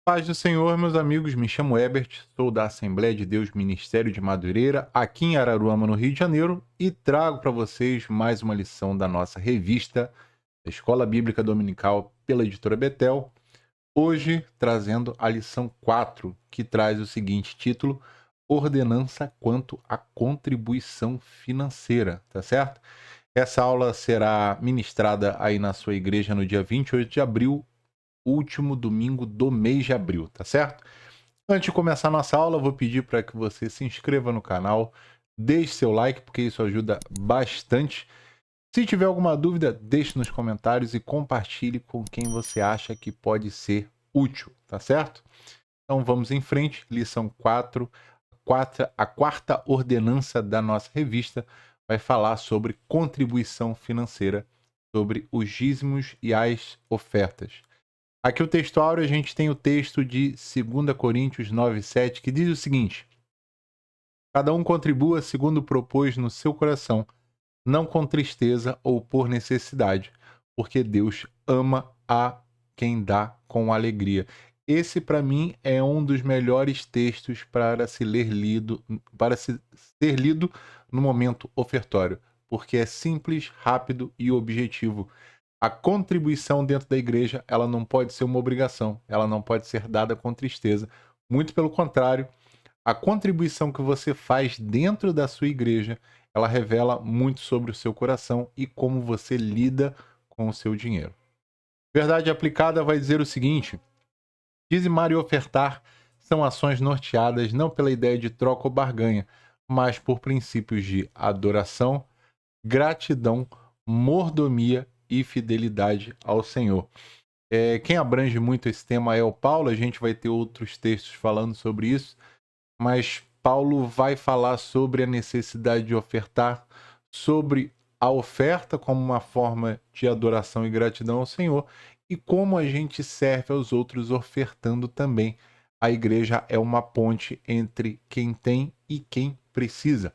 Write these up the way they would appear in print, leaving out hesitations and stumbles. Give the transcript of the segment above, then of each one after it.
Paz do Senhor, meus amigos, me chamo Herbert, sou da Assembleia de Deus Ministério de Madureira, aqui em Araruama, no Rio de Janeiro, e trago para vocês mais uma lição da nossa revista, da Escola Bíblica Dominical, pela editora Betel. Hoje, trazendo a lição 4, que traz o seguinte título: Ordenança quanto à contribuição financeira, tá certo? Essa aula será ministrada aí na sua igreja no dia 28 de abril, último domingo do mês de abril, tá certo? Antes de começar a nossa aula, eu vou pedir para que você se inscreva no canal, deixe seu like, porque isso ajuda bastante. Se tiver alguma dúvida, deixe nos comentários e compartilhe com quem você acha que pode ser útil, tá certo? Então vamos em frente, lição 4, a quarta ordenança da nossa revista vai falar sobre contribuição financeira, sobre os dízimos e as ofertas. Aqui o texto áureo, a gente tem o texto de 2 Coríntios 9:7, que diz o seguinte: cada um contribua segundo propôs no seu coração, não com tristeza ou por necessidade, porque Deus ama a quem dá com alegria. Esse, para mim, é um dos melhores textos para ser lido no momento ofertório, porque é simples, rápido e objetivo. A contribuição dentro da igreja, ela não pode ser uma obrigação, ela não pode ser dada com tristeza. Muito pelo contrário, a contribuição que você faz dentro da sua igreja, ela revela muito sobre o seu coração e como você lida com o seu dinheiro. Verdade aplicada vai dizer o seguinte: dizimar e ofertar são ações norteadas não pela ideia de troca ou barganha, mas por princípios de adoração, gratidão, mordomia e fidelidade ao Senhor. Quem abrange muito esse tema é o Paulo, a gente vai ter outros textos falando sobre isso, mas Paulo vai falar sobre a necessidade de ofertar, sobre a oferta como uma forma de adoração e gratidão ao Senhor e como a gente serve aos outros ofertando também. A igreja é uma ponte entre quem tem e quem precisa.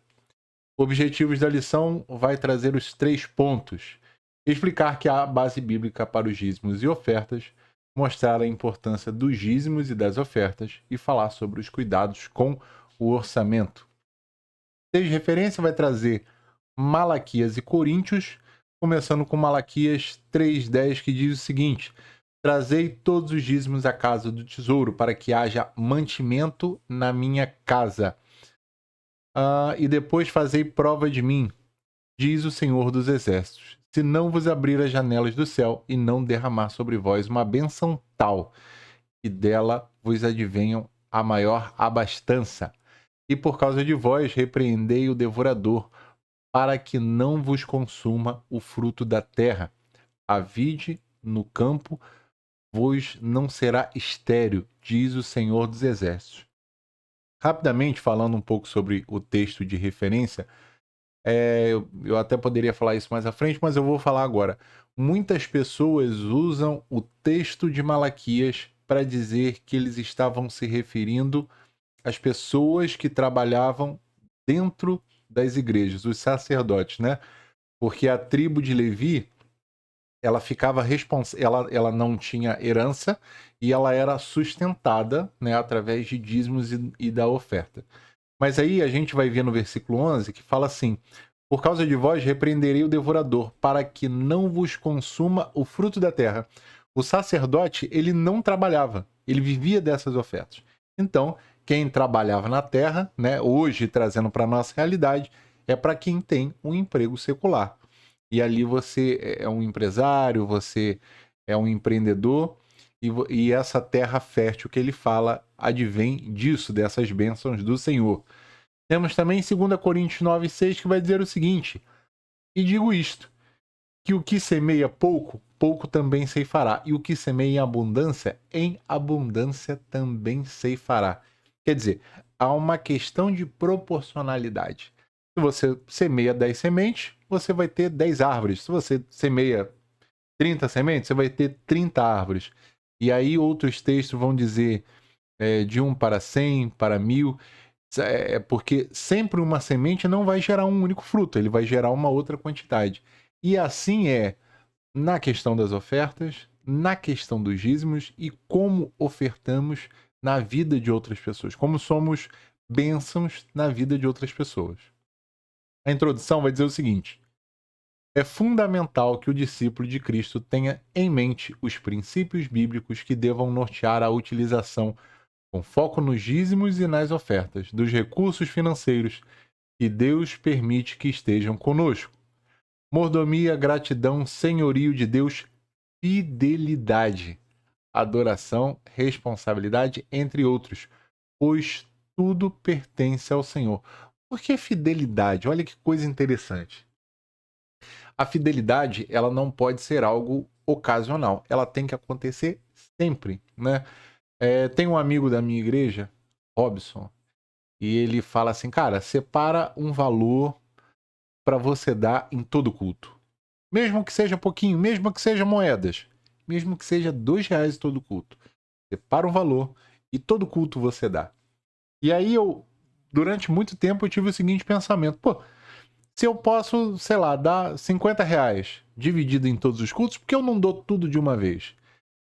Objetivos da lição vai trazer os 3 pontos: explicar que há base bíblica para os dízimos e ofertas, mostrar a importância dos dízimos e das ofertas e falar sobre os cuidados com o orçamento. Desde referência vai trazer Malaquias e Coríntios, começando com Malaquias 3:10, que diz o seguinte: trazei todos os dízimos à casa do tesouro, para que haja mantimento na minha casa. E depois fazei prova de mim, diz o Senhor dos Exércitos, se não vos abrir as janelas do céu e não derramar sobre vós uma bênção tal, que dela vos advenham a maior abastança. E por causa de vós repreendei o devorador, para que não vos consuma o fruto da terra. A vide no campo vos não será estéril, diz o Senhor dos Exércitos. Rapidamente, falando um pouco sobre o texto de referência, eu até poderia falar isso mais à frente, mas eu vou falar agora. Muitas pessoas usam o texto de Malaquias para dizer que eles estavam se referindo às pessoas que trabalhavam dentro das igrejas, os sacerdotes, né? Porque a tribo de Levi, ela ficava ela não tinha herança e ela era sustentada, né, através de dízimos e da oferta. Mas aí a gente vai ver no versículo 11 que fala assim: por causa de vós repreenderei o devorador, para que não vos consuma o fruto da terra. O sacerdote, ele não trabalhava, ele vivia dessas ofertas. Então, quem trabalhava na terra, né, hoje trazendo para a nossa realidade, é para quem tem um emprego secular. E ali você é um empresário, você é um empreendedor, e essa terra fértil que ele fala advém disso, dessas bênçãos do Senhor. Temos também 2 Coríntios 9:6, que vai dizer o seguinte: e digo isto, que o que semeia pouco, pouco também ceifará, e o que semeia em abundância também ceifará. Quer dizer, há uma questão de proporcionalidade. Se você semeia 10 sementes, você vai ter 10 árvores. Se você semeia 30 sementes, você vai ter 30 árvores. E aí outros textos vão dizer de 1 para 100, para 1000, porque sempre uma semente não vai gerar um único fruto, ele vai gerar uma outra quantidade. E assim é na questão das ofertas, na questão dos dízimos e como ofertamos na vida de outras pessoas, como somos bênçãos na vida de outras pessoas. A introdução vai dizer o seguinte: é fundamental que o discípulo de Cristo tenha em mente os princípios bíblicos que devam nortear a utilização, com foco nos dízimos e nas ofertas, dos recursos financeiros que Deus permite que estejam conosco. Mordomia, gratidão, senhorio de Deus, fidelidade, adoração, responsabilidade, entre outros, pois tudo pertence ao Senhor. Por que fidelidade? Olha que coisa interessante. A fidelidade, ela não pode ser algo ocasional, ela tem que acontecer sempre, né? Tem um amigo da minha igreja, Robson, e ele fala assim, cara, separa um valor para você dar em todo culto. Mesmo que seja pouquinho, mesmo que seja moedas, mesmo que seja R$ 2 todo culto. Separa um valor e todo culto você dá. E aí durante muito tempo, eu tive o seguinte pensamento, pô, se eu posso, sei lá, dar R$ 50 dividido em todos os cultos, por que eu não dou tudo de uma vez?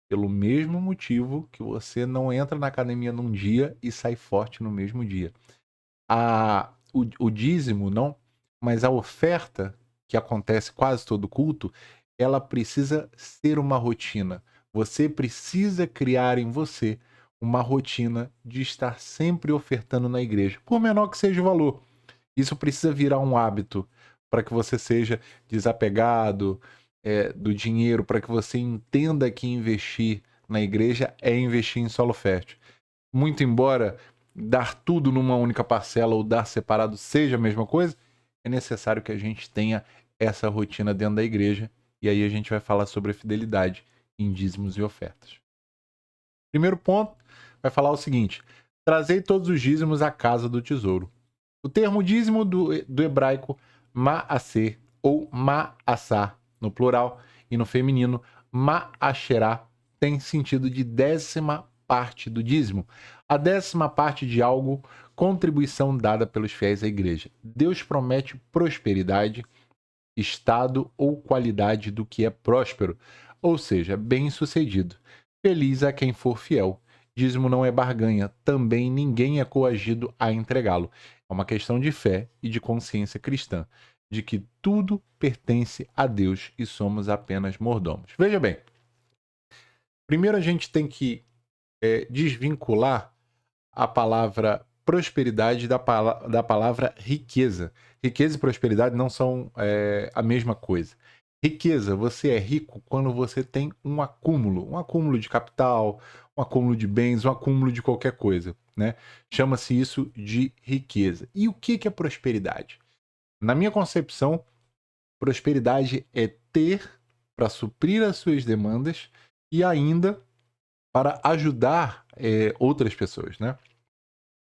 Pelo mesmo motivo que você não entra na academia num dia e sai forte no mesmo dia. O dízimo, não, mas a oferta, que acontece quase todo culto, ela precisa ser uma rotina. Você precisa criar em você uma rotina de estar sempre ofertando na igreja, por menor que seja o valor. Isso precisa virar um hábito para que você seja desapegado do dinheiro, para que você entenda que investir na igreja é investir em solo fértil. Muito embora dar tudo numa única parcela ou dar separado seja a mesma coisa, é necessário que a gente tenha essa rotina dentro da igreja. E aí a gente vai falar sobre a fidelidade em dízimos e ofertas. Primeiro ponto vai falar o seguinte: trazei todos os dízimos à casa do tesouro. O termo dízimo do hebraico ma'aseh ou ma'asá no plural e no feminino ma'asherá tem sentido de 10ª parte do dízimo. A 10ª parte de algo, contribuição dada pelos fiéis à igreja. Deus promete prosperidade, estado ou qualidade do que é próspero, ou seja, bem-sucedido. Feliz a quem for fiel. Dízimo não é barganha, também ninguém é coagido a entregá-lo. É uma questão de fé e de consciência cristã, de que tudo pertence a Deus e somos apenas mordomos. Veja bem, primeiro a gente tem que desvincular a palavra prosperidade da palavra riqueza. Riqueza e prosperidade não são a mesma coisa. Riqueza, você é rico quando você tem um acúmulo de capital, um acúmulo de bens, um acúmulo de qualquer coisa, né? Chama-se isso de riqueza. E o que é prosperidade? Na minha concepção, prosperidade é ter para suprir as suas demandas e ainda para ajudar outras pessoas, né?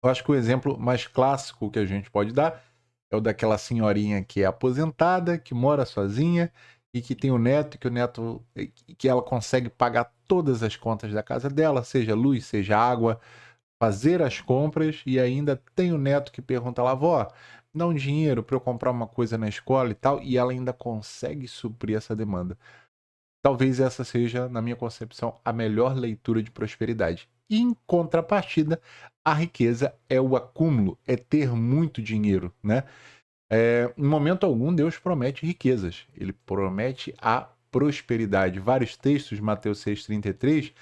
Eu acho que o exemplo mais clássico que a gente pode dar é o daquela senhorinha que é aposentada, que mora sozinha e que tem um neto, que ela consegue pagar todas as contas da casa dela, seja luz, seja água, fazer as compras, e ainda tem o neto que pergunta lá, vó, dá um dinheiro para eu comprar uma coisa na escola e tal, e ela ainda consegue suprir essa demanda. Talvez essa seja, na minha concepção, a melhor leitura de prosperidade. E, em contrapartida, a riqueza é o acúmulo, é ter muito dinheiro, né? Em momento algum, Deus promete riquezas. Ele promete a prosperidade. Vários textos, Mateus 6,33,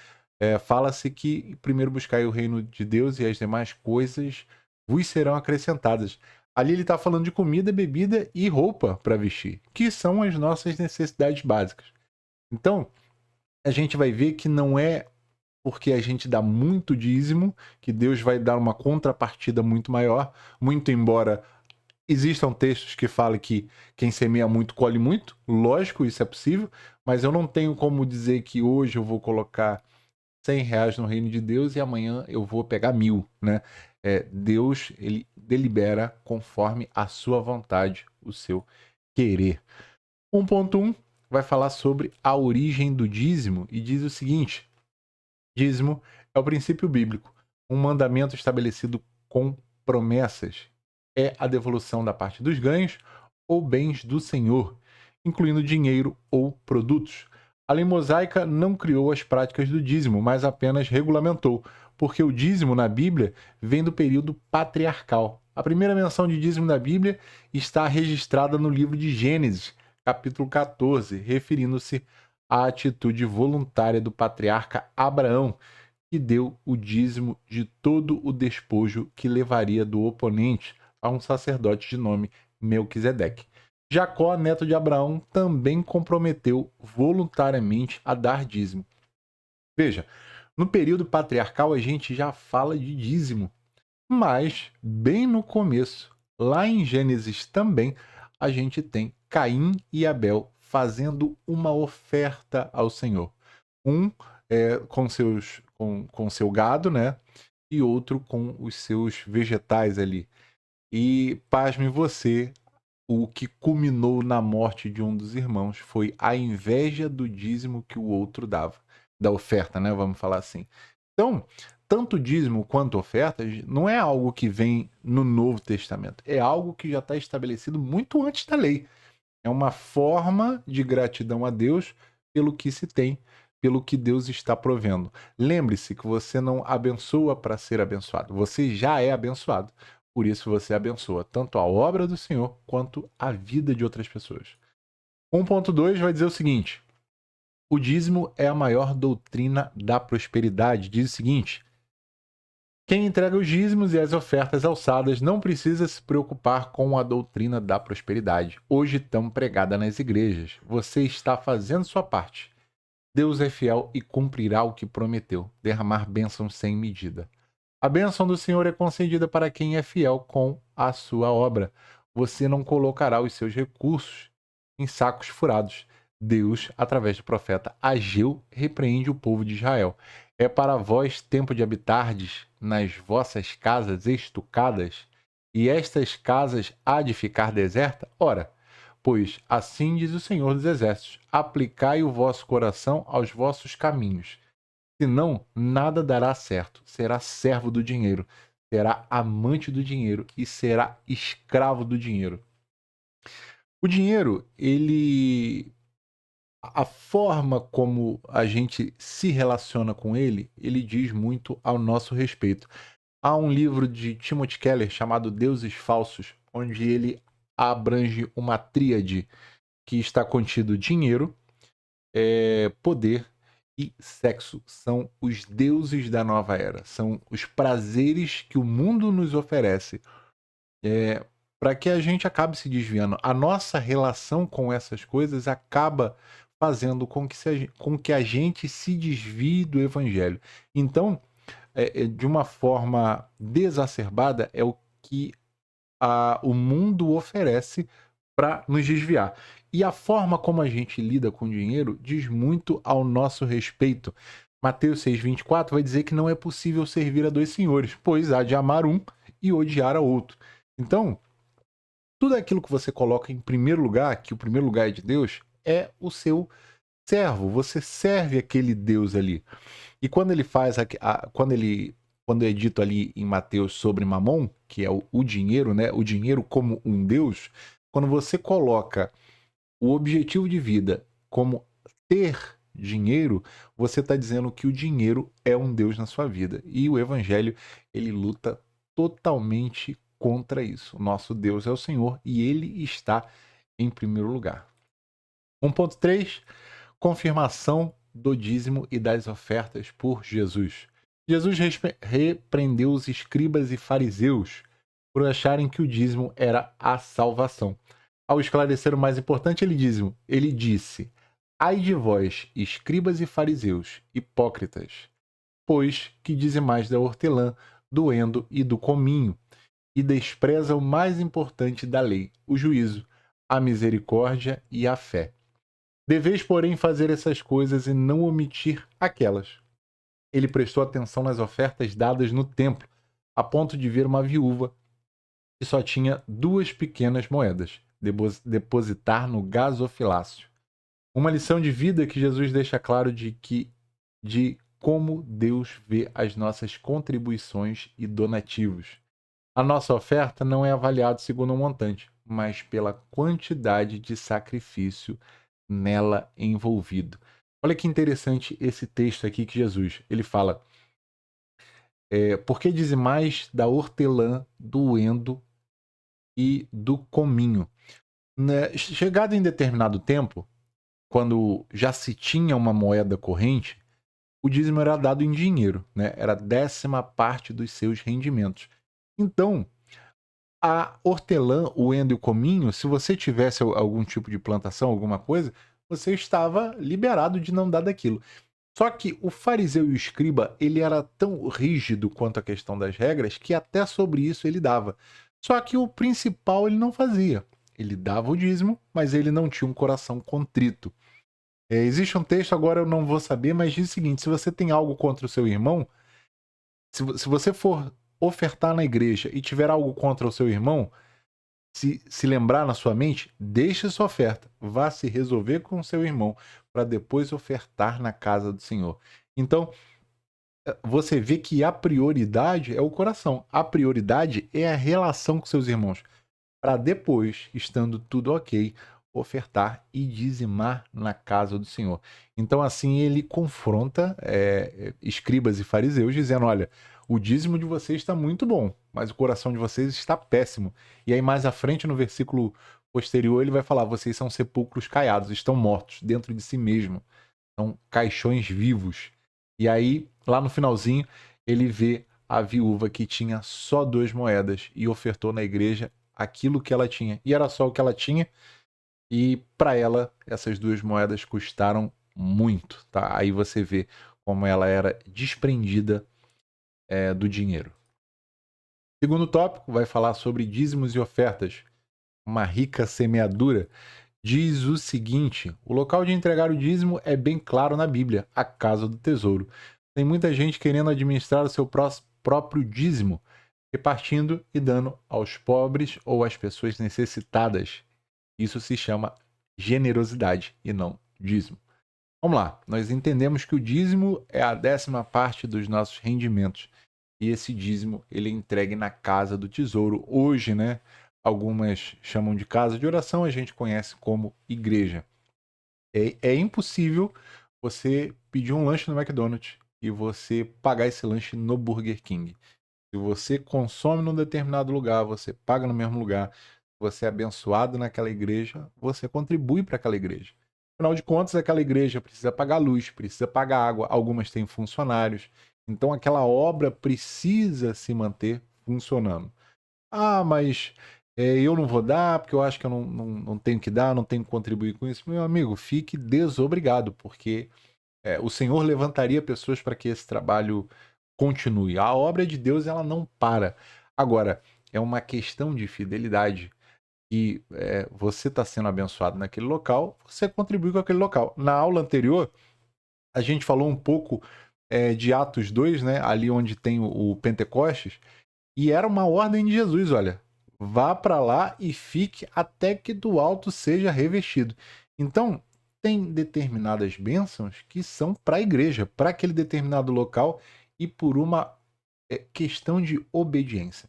fala-se que primeiro buscai o reino de Deus e as demais coisas vos serão acrescentadas. Ali ele está falando de comida, bebida e roupa para vestir, que são as nossas necessidades básicas. Então, a gente vai ver que não é porque a gente dá muito dízimo que Deus vai dar uma contrapartida muito maior, muito embora existam textos que falem que quem semeia muito colhe muito, lógico, isso é possível, mas eu não tenho como dizer que hoje eu vou colocar R$ 100 no reino de Deus e amanhã eu vou pegar 1.000, né? Deus, ele delibera conforme a sua vontade, o seu querer. 1.1 vai falar sobre a origem do dízimo e diz o seguinte: dízimo é o princípio bíblico, um mandamento estabelecido com promessas. É a devolução da parte dos ganhos ou bens do Senhor, incluindo dinheiro ou produtos, A lei mosaica não criou as práticas do dízimo, mas apenas regulamentou, porque o dízimo na Bíblia vem do período patriarcal. A primeira menção de dízimo na Bíblia está registrada no livro de Gênesis, capítulo 14, referindo-se à atitude voluntária do patriarca Abraão, que deu o dízimo de todo o despojo que levaria do oponente a um sacerdote de nome Melquisedeque. Jacó, neto de Abraão, também comprometeu voluntariamente a dar dízimo. Veja, no período patriarcal a gente já fala de dízimo, mas bem no começo, lá em Gênesis também, a gente tem Caim e Abel fazendo uma oferta ao Senhor. Um com seu gado, né? E outro com os seus vegetais ali. E pasme você, o que culminou na morte de um dos irmãos foi a inveja do dízimo que o outro dava, da oferta, né? Vamos falar assim. Então, tanto dízimo quanto oferta não é algo que vem no Novo Testamento, é algo que já está estabelecido muito antes da lei. É uma forma de gratidão a Deus pelo que se tem, pelo que Deus está provendo. Lembre-se que você não abençoa para ser abençoado, você já é abençoado. Por isso você abençoa tanto a obra do Senhor quanto a vida de outras pessoas. 1.2 vai dizer o seguinte: o dízimo é a maior doutrina da prosperidade. Diz o seguinte: quem entrega os dízimos e as ofertas alçadas não precisa se preocupar com a doutrina da prosperidade, hoje tão pregada nas igrejas. Você está fazendo sua parte. Deus é fiel e cumprirá o que prometeu, derramar bênçãos sem medida. A bênção do Senhor é concedida para quem é fiel com a sua obra. Você não colocará os seus recursos em sacos furados. Deus, através do profeta Ageu, repreende o povo de Israel. É para vós tempo de habitardes nas vossas casas estucadas, e estas casas há de ficar deserta? Ora, pois assim diz o Senhor dos Exércitos: aplicai o vosso coração aos vossos caminhos. Senão, nada dará certo. Será servo do dinheiro, será amante do dinheiro e será escravo do dinheiro. O dinheiro, a forma como a gente se relaciona com ele, ele diz muito ao nosso respeito. Há um livro de Timothy Keller chamado Deuses Falsos, onde ele abrange uma tríade que está contido dinheiro, poder e sexo. São os deuses da nova era. São os prazeres que o mundo nos oferece para que a gente acabe se desviando. A nossa relação com essas coisas acaba fazendo com que a gente se desvie do evangelho. Então, de uma forma desacerbada, é o que o mundo oferece para nos desviar. E a forma como a gente lida com o dinheiro diz muito ao nosso respeito. Mateus 6,24 vai dizer que não é possível servir a dois senhores, pois há de amar um e odiar a outro. Então, tudo aquilo que você coloca em primeiro lugar, que o primeiro lugar é de Deus, é o seu servo. Você serve aquele Deus ali. E quando ele faz, quando é dito ali em Mateus sobre Mamon, que é o dinheiro, né? O dinheiro como um Deus, quando você coloca o objetivo de vida como ter dinheiro, você está dizendo que o dinheiro é um Deus na sua vida. E o Evangelho, ele luta totalmente contra isso. O nosso Deus é o Senhor e ele está em primeiro lugar. 1.3, confirmação do dízimo e das ofertas por Jesus. Jesus repreendeu os escribas e fariseus por acharem que o dízimo era a salvação. Ao esclarecer o mais importante, ele disse: ai de vós, escribas e fariseus, hipócritas, pois que dizimais da hortelã, do endo e do cominho, e despreza o mais importante da lei, o juízo, a misericórdia e a fé. Deveis, porém, fazer essas coisas e não omitir aquelas. Ele prestou atenção nas ofertas dadas no templo, a ponto de ver uma viúva que só tinha 2 pequenas moedas, depositar no gasofilácio. Uma lição de vida que Jesus deixa claro de como Deus vê as nossas contribuições e donativos. A nossa oferta não é avaliada segundo um montante, mas pela quantidade de sacrifício nela envolvido. Olha que interessante esse texto aqui que Jesus, ele fala, por que dizimais da hortelã, do endo e do cominho? Né? Chegado em determinado tempo, quando já se tinha uma moeda corrente, o dízimo era dado em dinheiro, né? Era a 10ª parte dos seus rendimentos. Então, a hortelã, o endo e o cominho, se você tivesse algum tipo de plantação, alguma coisa, você estava liberado de não dar daquilo. Só que o fariseu e o escriba, ele era tão rígido quanto à questão das regras que até sobre isso ele dava. Só que o principal ele não fazia. Ele dava o dízimo, mas ele não tinha um coração contrito. Existe um texto, agora eu não vou saber, mas diz o seguinte: se você tem algo contra o seu irmão, se você for ofertar na igreja e tiver algo contra o seu irmão, se lembrar na sua mente, deixe sua oferta, vá se resolver com o seu irmão, para depois ofertar na casa do Senhor. Então, você vê que a prioridade é o coração, a prioridade é a relação com seus irmãos, para depois, estando tudo ok, ofertar e dizimar na casa do Senhor. Então, assim, ele confronta escribas e fariseus, dizendo: olha, o dízimo de vocês está muito bom, mas o coração de vocês está péssimo. E aí, mais à frente, no versículo posterior, ele vai falar: vocês são sepulcros caiados, estão mortos dentro de si mesmo, são caixões vivos. E aí, lá no finalzinho, ele vê a viúva que tinha só 2 moedas e ofertou na igreja aquilo que ela tinha. E era só o que ela tinha, e para ela essas 2 moedas custaram muito, tá? Aí você vê como ela era desprendida do dinheiro. Segundo tópico vai falar sobre dízimos e ofertas. Uma rica semeadura. Diz o seguinte: o local de entregar o dízimo é bem claro na Bíblia, a casa do tesouro. Tem muita gente querendo administrar o seu próprio dízimo, repartindo e dando aos pobres ou às pessoas necessitadas. Isso se chama generosidade e não dízimo. Vamos lá, nós entendemos que o dízimo é a 10ª parte dos nossos rendimentos. E esse dízimo ele é entregue na casa do tesouro. Hoje, né, algumas chamam de casa de oração, a gente conhece como igreja. É impossível você pedir um lanche no McDonald's e você pagar esse lanche no Burger King. Se você consome num determinado lugar, você paga no mesmo lugar, você é abençoado naquela igreja, você contribui para aquela igreja. Afinal de contas, aquela igreja precisa pagar luz, precisa pagar água, algumas têm funcionários. Então aquela obra precisa se manter funcionando. Ah, mas eu não vou dar, porque eu acho que eu não tenho que dar, não tenho que contribuir com isso. Meu amigo, fique desobrigado, porque o Senhor levantaria pessoas para que esse trabalho continue. A obra de Deus ela não para. Agora, é uma questão de fidelidade. E você está sendo abençoado naquele local, você contribui com aquele local. Na aula anterior, a gente falou um pouco de Atos 2, né? Ali onde tem o Pentecostes, e era uma ordem de Jesus, olha, vá para lá e fique até que do alto seja revestido. Então, tem determinadas bênçãos que são para a igreja, para aquele determinado local e por uma questão de obediência.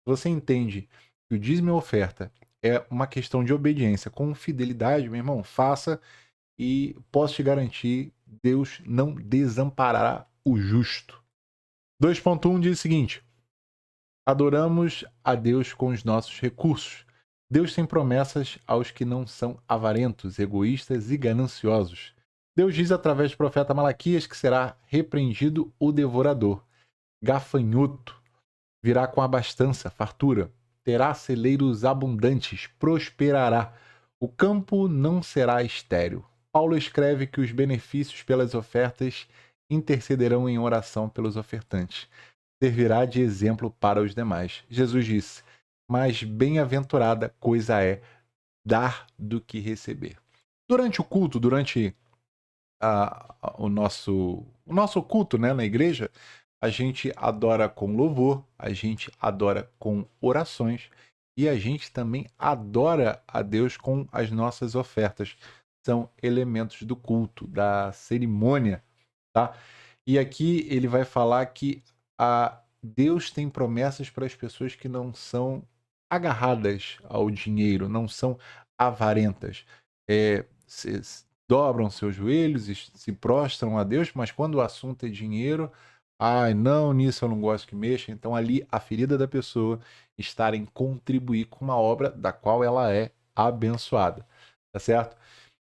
Você entende que o dízimo e a oferta é uma questão de obediência com fidelidade, meu irmão, faça e posso te garantir, Deus não desamparará o justo. 2.1 diz o seguinte: adoramos a Deus com os nossos recursos. Deus tem promessas aos que não são avarentos, egoístas e gananciosos. Deus diz através do profeta Malaquias que será repreendido o devorador. Gafanhoto virá com abastança, fartura. Terá celeiros abundantes, prosperará. O campo não será estéril. Paulo escreve que os benefícios pelas ofertas intercederão em oração pelos ofertantes. Servirá de exemplo para os demais. Jesus disse: mais bem-aventurada coisa é dar do que receber. Durante o culto, durante o nosso culto, né, na igreja, a gente adora com louvor, a gente adora com orações e a gente também adora a Deus com as nossas ofertas. São elementos do culto, da cerimônia, tá? E aqui ele vai falar que Deus tem promessas para as pessoas que não são agarradas ao dinheiro, não são avarentas. dobram seus joelhos e se prostram a Deus, mas quando o assunto é dinheiro, ai, não, nisso eu não gosto que mexa. Então ali a ferida da pessoa estar em contribuir com uma obra da qual ela é abençoada, tá certo?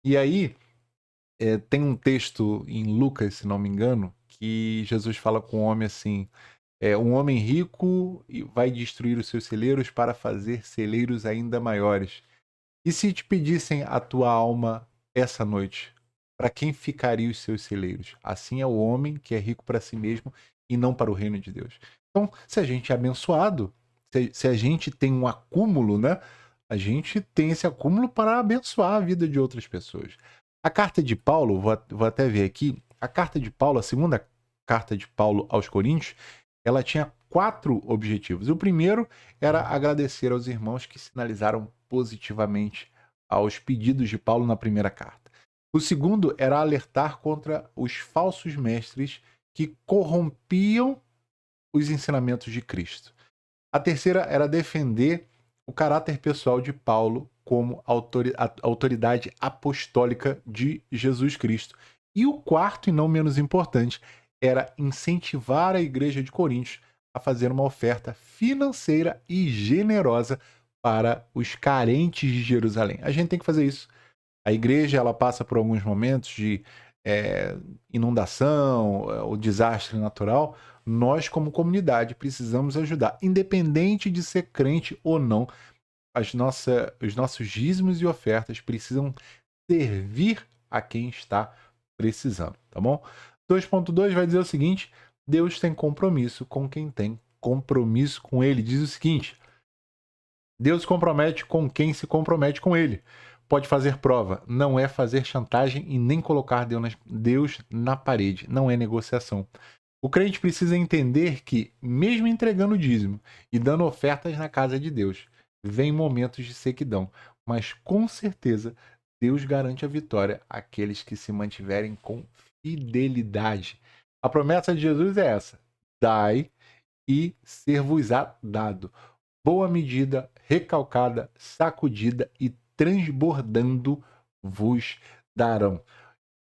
E aí tem um texto em Lucas, se não me engano, que Jesus fala com o homem assim: um homem rico vai destruir os seus celeiros para fazer celeiros ainda maiores. E se te pedissem a tua alma essa noite, para quem ficariam os seus celeiros? Assim é o homem que é rico para si mesmo e não para o reino de Deus. Então, se a gente é abençoado, se a gente tem um acúmulo, né? A gente tem esse acúmulo para abençoar a vida de outras pessoas. A carta de Paulo, vou até ver aqui, a carta de Paulo, a segunda carta de Paulo aos Coríntios, ela tinha 4 objetivos. O primeiro era agradecer aos irmãos que sinalizaram positivamente aos pedidos de Paulo na primeira carta. O segundo era alertar contra os falsos mestres que corrompiam os ensinamentos de Cristo. A terceira era defender o caráter pessoal de Paulo como autoridade apostólica de Jesus Cristo. E o quarto, e não menos importante, era incentivar a igreja de Coríntios a fazer uma oferta financeira e generosa para os carentes de Jerusalém. A gente tem que fazer isso. A igreja ela passa por alguns momentos de inundação, ou desastre natural. Nós, como comunidade, precisamos ajudar, independente de ser crente ou não. Os nossos dízimos e ofertas precisam servir a quem está precisando, tá bom? 2.2 vai dizer o seguinte: Deus tem compromisso com quem tem compromisso com ele. Diz o seguinte: Deus se compromete com quem se compromete com ele. Pode fazer prova, não é fazer chantagem e nem colocar Deus na parede, não é negociação. O crente precisa entender que, mesmo entregando o dízimo e dando ofertas na casa de Deus, vem momentos de sequidão, mas com certeza Deus garante a vitória àqueles que se mantiverem com fidelidade. A promessa de Jesus é essa: dai e ser-vos-á dado. Boa medida, recalcada, sacudida e transbordando vos darão.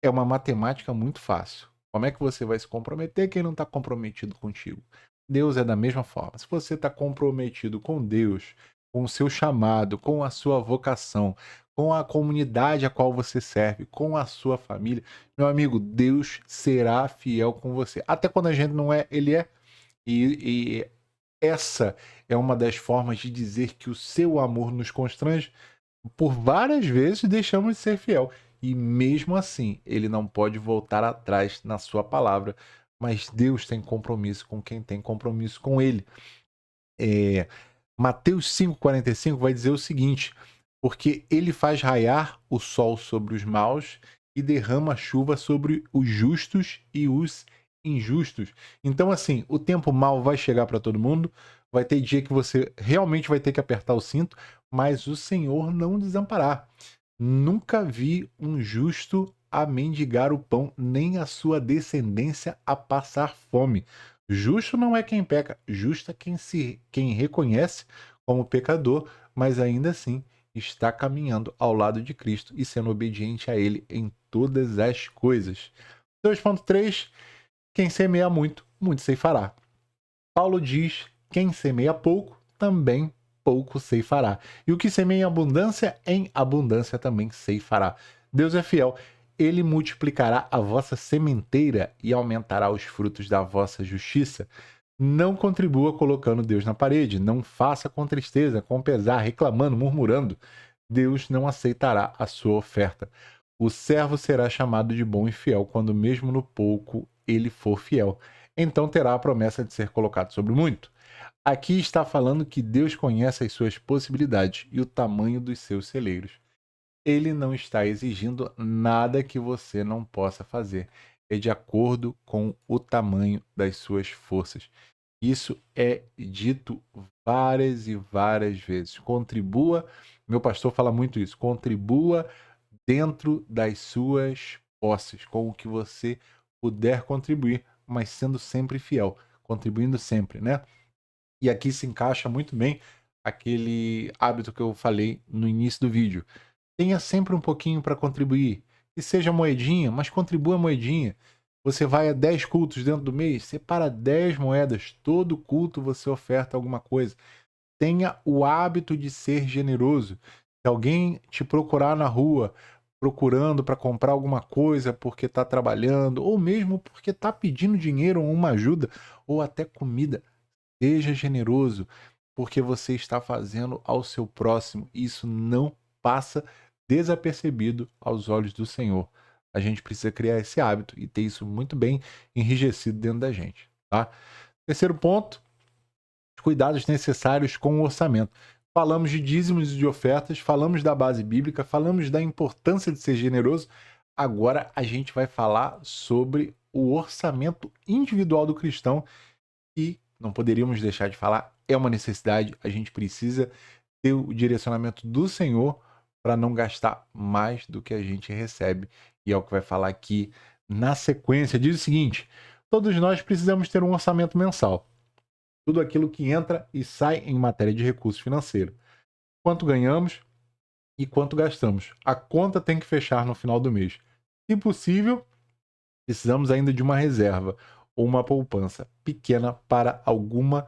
É uma matemática muito fácil. Como é que você vai se comprometer quem não está comprometido contigo? Deus é da mesma forma. Se você está comprometido com Deus, com o seu chamado, com a sua vocação, com a comunidade a qual você serve, com a sua família, meu amigo, Deus será fiel com você. Até quando a gente não é, Ele é. E essa é uma das formas de dizer que o seu amor nos constrange. Por várias vezes deixamos de ser fiel. E mesmo assim, ele não pode voltar atrás na sua palavra. Mas Deus tem compromisso com quem tem compromisso com ele. Mateus 5,45 vai dizer o seguinte: porque ele faz raiar o sol sobre os maus e derrama chuva sobre os justos e os injustos. Então, assim, o tempo mau vai chegar para todo mundo. Vai ter dia que você realmente vai ter que apertar o cinto, mas o Senhor não desamparar. Nunca vi um justo a mendigar o pão, nem a sua descendência a passar fome. Justo não é quem peca, justo é quem reconhece como pecador, mas ainda assim está caminhando ao lado de Cristo e sendo obediente a Ele em todas as coisas. 2.3: quem semeia muito, muito ceifará. Paulo diz: quem semeia pouco, também pouco ceifará. E o que semeia em abundância também ceifará. Deus é fiel. Ele multiplicará a vossa sementeira e aumentará os frutos da vossa justiça. Não contribua colocando Deus na parede. Não faça com tristeza, com pesar, reclamando, murmurando. Deus não aceitará a sua oferta. O servo será chamado de bom e fiel quando mesmo no pouco ele for fiel. Então terá a promessa de ser colocado sobre muito. Aqui está falando que Deus conhece as suas possibilidades e o tamanho dos seus celeiros. Ele não está exigindo nada que você não possa fazer. É de acordo com o tamanho das suas forças. Isso é dito várias e várias vezes. Contribua, meu pastor fala muito isso, contribua dentro das suas posses, com o que você puder contribuir, mas sendo sempre fiel, contribuindo sempre, né? E aqui se encaixa muito bem aquele hábito que eu falei no início do vídeo. Tenha sempre um pouquinho para contribuir. que seja moedinha, mas contribua a moedinha. Você vai a 10 cultos dentro do mês, separa 10 moedas, todo culto você oferta alguma coisa. Tenha o hábito de ser generoso. Se alguém te procurar na rua, procurando para comprar alguma coisa porque está trabalhando, ou mesmo porque está pedindo dinheiro ou uma ajuda, ou até comida, seja generoso, porque você está fazendo ao seu próximo. Isso não passa desapercebido aos olhos do Senhor. A gente precisa criar esse hábito e ter isso muito bem enrijecido dentro da gente, tá? Terceiro ponto, os cuidados necessários com o orçamento. Falamos de dízimos e de ofertas, falamos da base bíblica, falamos da importância de ser generoso. Agora a gente vai falar sobre o orçamento individual do cristão e não poderíamos deixar de falar, é uma necessidade, a gente precisa ter o direcionamento do Senhor para não gastar mais do que a gente recebe. E é o que vai falar aqui na sequência. Diz o seguinte: todos nós precisamos ter um orçamento mensal. Tudo aquilo que entra e sai em matéria de recurso financeiro. Quanto ganhamos e quanto gastamos. A conta tem que fechar no final do mês. Se possível, precisamos ainda de uma reserva ou uma poupança pequena para alguma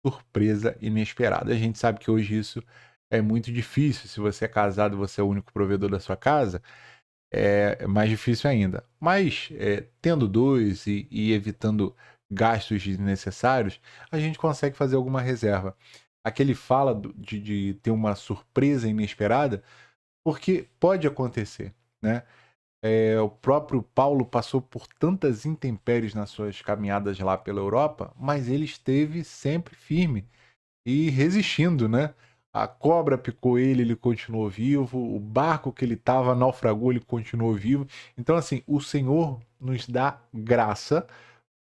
surpresa inesperada. A gente sabe que hoje isso é muito difícil. Se você é casado, você é o único provedor da sua casa, é mais difícil ainda. Mas tendo dois e evitando gastos desnecessários, a gente consegue fazer alguma reserva. Aqui ele fala de ter uma surpresa inesperada, porque pode acontecer, né? O próprio Paulo passou por tantas intempéries nas suas caminhadas lá pela Europa, mas ele esteve sempre firme e resistindo, né? A cobra picou ele continuou vivo, o barco que ele estava naufragou, ele continuou vivo. Então, assim, o Senhor nos dá graça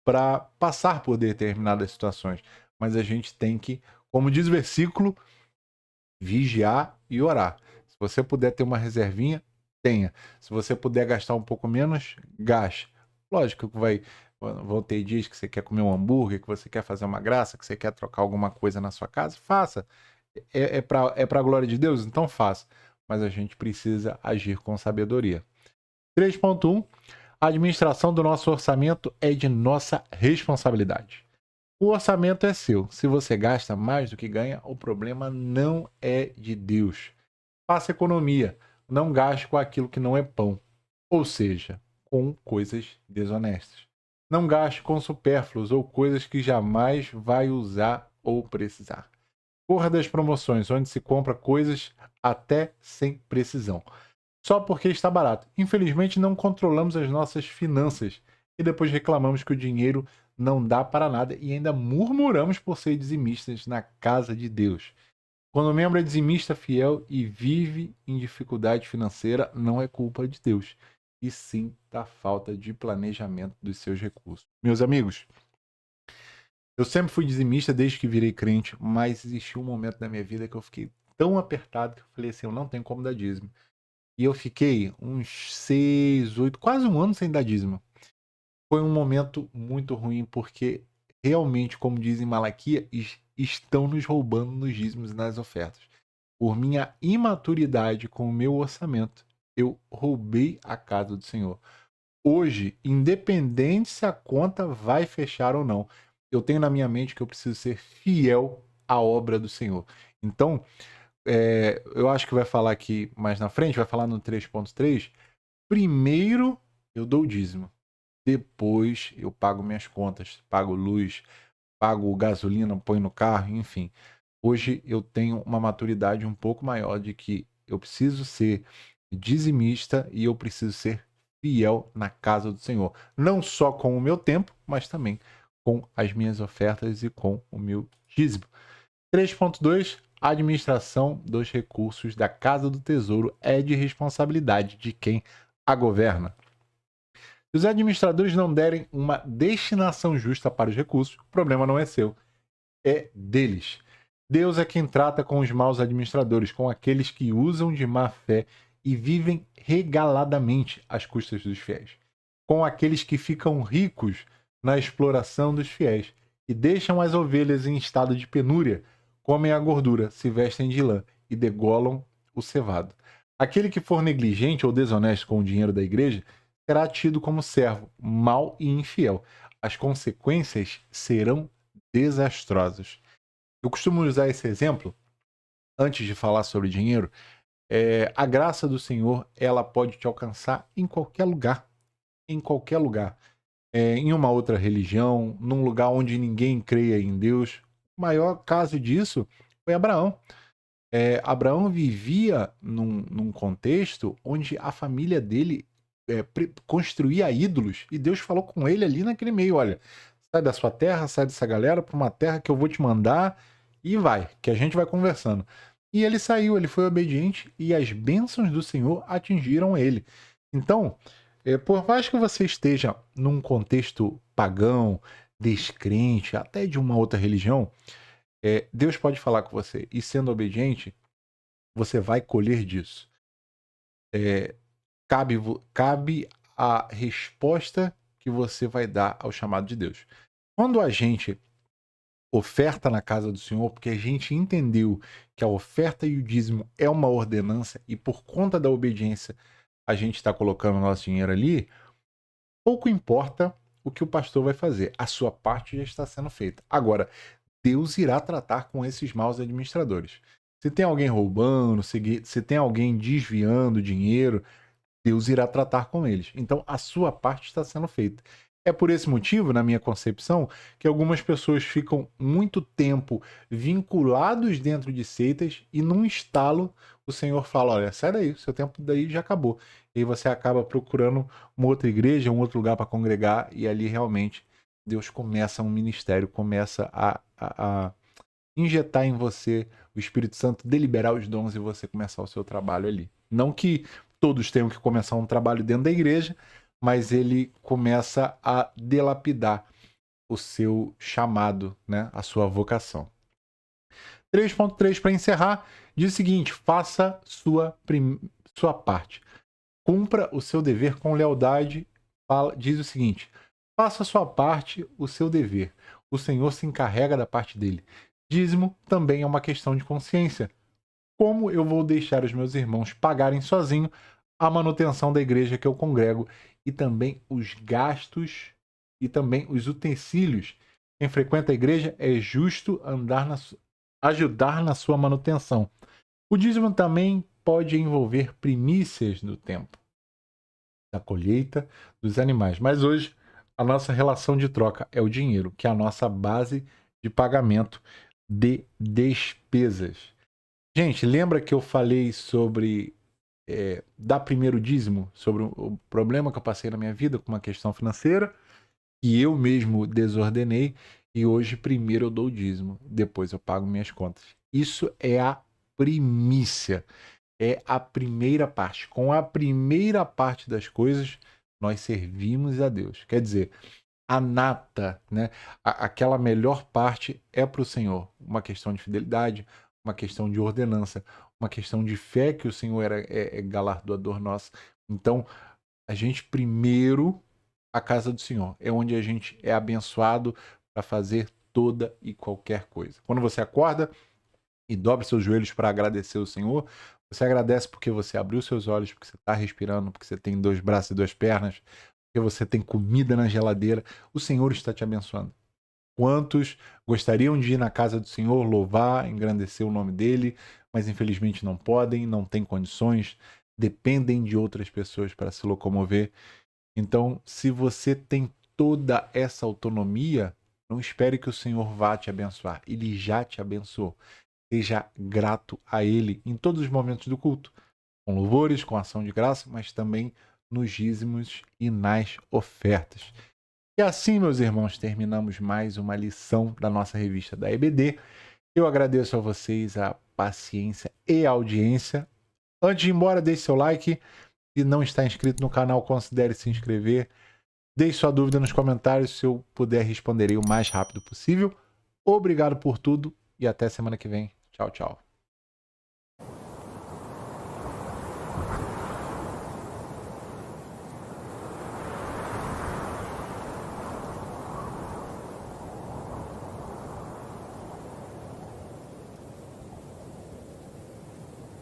para passar por determinadas situações, mas a gente tem que, como diz o versículo, vigiar e orar. Se você puder ter uma reservinha, tenha. Se você puder gastar um pouco menos, gaste. Lógico que vão ter dias que você quer comer um hambúrguer, que você quer fazer uma graça, que você quer trocar alguma coisa na sua casa, faça. É para a glória de Deus? Então faça. Mas a gente precisa agir com sabedoria. 3.1. A administração do nosso orçamento é de nossa responsabilidade. O orçamento é seu. Se você gasta mais do que ganha, o problema não é de Deus. Faça economia. Não gaste com aquilo que não é pão. Ou seja, com coisas desonestas. Não gaste com supérfluos ou coisas que jamais vai usar ou precisar. Corra das promoções, onde se compra coisas até sem precisão. Só porque está barato. Infelizmente, não controlamos as nossas finanças e depois reclamamos que o dinheiro não dá para nada e ainda murmuramos por ser dizimistas na casa de Deus. Quando o membro é dizimista fiel e vive em dificuldade financeira, não é culpa de Deus, e sim da falta de planejamento dos seus recursos. Meus amigos, eu sempre fui dizimista desde que virei crente, mas existiu um momento na minha vida que eu fiquei tão apertado que eu falei assim, eu não tenho como dar dízimo. E eu fiquei uns 6, 8, quase um ano sem dar dízimo. Foi um momento muito ruim, porque realmente, como diz em Malaquias, estão nos roubando nos dízimos e nas ofertas. Por minha imaturidade com o meu orçamento, eu roubei a casa do Senhor. Hoje, independente se a conta vai fechar ou não, eu tenho na minha mente que eu preciso ser fiel à obra do Senhor. Então, eu acho que vai falar aqui mais na frente, vai falar no 3.3. Primeiro eu dou o dízimo, depois eu pago minhas contas, pago luz, pago gasolina, põe no carro, enfim. Hoje eu tenho uma maturidade um pouco maior de que eu preciso ser dizimista e eu preciso ser fiel na casa do Senhor. Não só com o meu tempo, mas também com as minhas ofertas e com o meu dízimo. 3.2. A administração dos recursos da Casa do Tesouro é de responsabilidade de quem a governa. Se os administradores não derem uma destinação justa para os recursos, o problema não é seu, é deles. Deus é quem trata com os maus administradores, com aqueles que usam de má fé e vivem regaladamente às custas dos fiéis, com aqueles que ficam ricos na exploração dos fiéis e deixam as ovelhas em estado de penúria, comem a gordura, se vestem de lã e degolam o cevado. Aquele que for negligente ou desonesto com o dinheiro da igreja será tido como servo, mau e infiel. As consequências serão desastrosas. Eu costumo usar esse exemplo antes de falar sobre dinheiro. A graça do Senhor, ela pode te alcançar em qualquer lugar. Em qualquer lugar. Em uma outra religião, num lugar onde ninguém creia em Deus. O maior caso disso foi Abraão. Abraão vivia num contexto onde a família dele construía ídolos e Deus falou com ele ali naquele meio: olha, sai da sua terra, sai dessa galera para uma terra que eu vou te mandar e vai, que a gente vai conversando. E ele saiu, ele foi obediente e as bênçãos do Senhor atingiram ele. Então, por mais que você esteja num contexto pagão, descrente, até de uma outra religião, Deus pode falar com você e sendo obediente, você vai colher disso. Cabe a resposta que você vai dar ao chamado de Deus. Quando a gente oferta na casa do Senhor, porque a gente entendeu que a oferta e o dízimo é uma ordenança e por conta da obediência a gente está colocando o nosso dinheiro ali, pouco importa o que o pastor vai fazer. A sua parte já está sendo feita. Agora, Deus irá tratar com esses maus administradores. Se tem alguém roubando, se tem alguém desviando dinheiro, Deus irá tratar com eles. Então, a sua parte está sendo feita. É por esse motivo, na minha concepção, que algumas pessoas ficam muito tempo vinculados dentro de seitas e num estalo o Senhor fala: olha, sai daí, seu tempo daí já acabou. E aí você acaba procurando uma outra igreja, um outro lugar para congregar e ali realmente Deus começa um ministério, começa a injetar em você o Espírito Santo, deliberar os dons e você começar o seu trabalho ali. Não que todos tenham que começar um trabalho dentro da igreja, mas ele começa a delapidar o seu chamado, né? A sua vocação. 3.3 para encerrar, diz o seguinte: faça sua parte. Cumpra o seu dever com lealdade. Diz o seguinte: faça a sua parte, o seu dever. O Senhor se encarrega da parte dele. Dízimo também é uma questão de consciência. Como eu vou deixar os meus irmãos pagarem sozinho a manutenção da igreja que eu congrego e também os gastos e também os utensílios? Quem frequenta a igreja é justo ajudar na sua manutenção. O dízimo também pode envolver primícias do tempo, da colheita, dos animais. Mas hoje a nossa relação de troca é o dinheiro, que é a nossa base de pagamento de despesas. Gente, lembra que eu falei sobre dar primeiro dízimo, sobre o problema que eu passei na minha vida com uma questão financeira, que eu mesmo desordenei, e hoje primeiro eu dou o dízimo, depois eu pago minhas contas. Isso é a primícia, é a primeira parte. Com a primeira parte das coisas, nós servimos a Deus. Quer dizer, a nata, né? Aquela melhor parte é para o Senhor. Uma questão de fidelidade, uma questão de ordenança, uma questão de fé que o Senhor é galardoador nosso. Então, a gente primeiro, a casa do Senhor, é onde a gente é abençoado para fazer toda e qualquer coisa. Quando você acorda e dobra seus joelhos para agradecer o Senhor, você agradece porque você abriu seus olhos, porque você está respirando, porque você tem 2 braços e 2 pernas, porque você tem comida na geladeira. O Senhor está te abençoando. Quantos gostariam de ir na casa do Senhor, louvar, engrandecer o nome dele, mas infelizmente não podem, não têm condições, dependem de outras pessoas para se locomover. Então, se você tem toda essa autonomia, não espere que o Senhor vá te abençoar. Ele já te abençoou. Seja grato a Ele em todos os momentos do culto, com louvores, com ação de graça, mas também nos dízimos e nas ofertas. E assim, meus irmãos, terminamos mais uma lição da nossa revista da EBD. Eu agradeço a vocês a paciência e a audiência. Antes de ir embora, deixe seu like. Se não está inscrito no canal, considere se inscrever. Deixe sua dúvida nos comentários. Se eu puder, responderei o mais rápido possível. Obrigado por tudo e até semana que vem. Tchau, tchau.